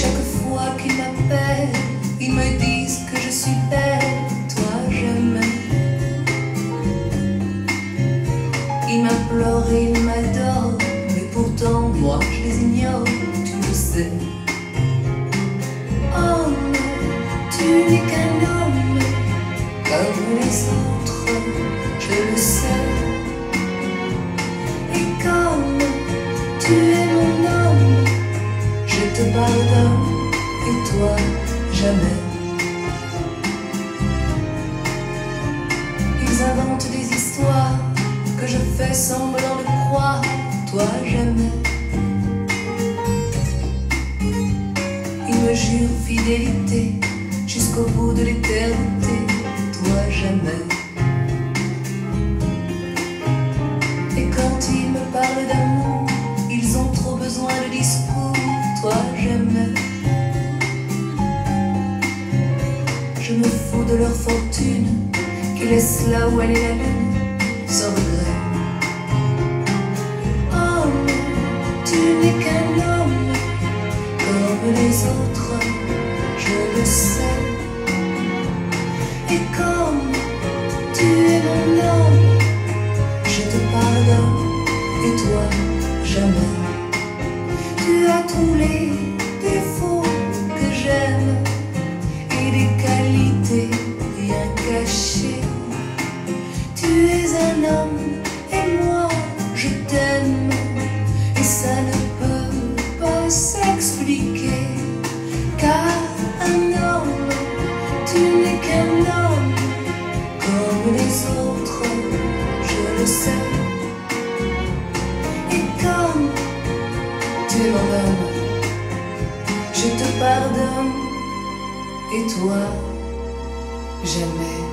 chaque fois qu'ils m'appellent, ils me disent que je suis belle, toi jamais. Ils m'implorent et ils m'adorent, mais pourtant moi je les ignore, tu le sais. Oh non, tu n'es qu'un homme comme les autres, je le sais. Et comme tu es mon homme, je te pardonne, et toi jamais. Ils inventent des histoires que je fais semblant de croire, toi jamais. Ils me jurent fidélité jusqu'au bout de l'éternité, toi jamais. Et quand ils me parlent d'amour, ils ont trop besoin de discours, toi jamais. Je me fous de leur fortune, qui laisse là où elle est la lune, sans regret. Oh non, tu n'es qu'un homme comme les autres, je le sais. Et comme tu es mon homme, je te pardonne, et toi jamais. Tu as tous les défauts que j'aime et des qualités bien cachées. Tu es un homme et moi je t'aime, et ça ne peut pas s'expliquer. Car un homme, tu n'es qu'un homme comme les autres, je le sais. Et comme tu es mon homme, je te pardonne, et toi jamais.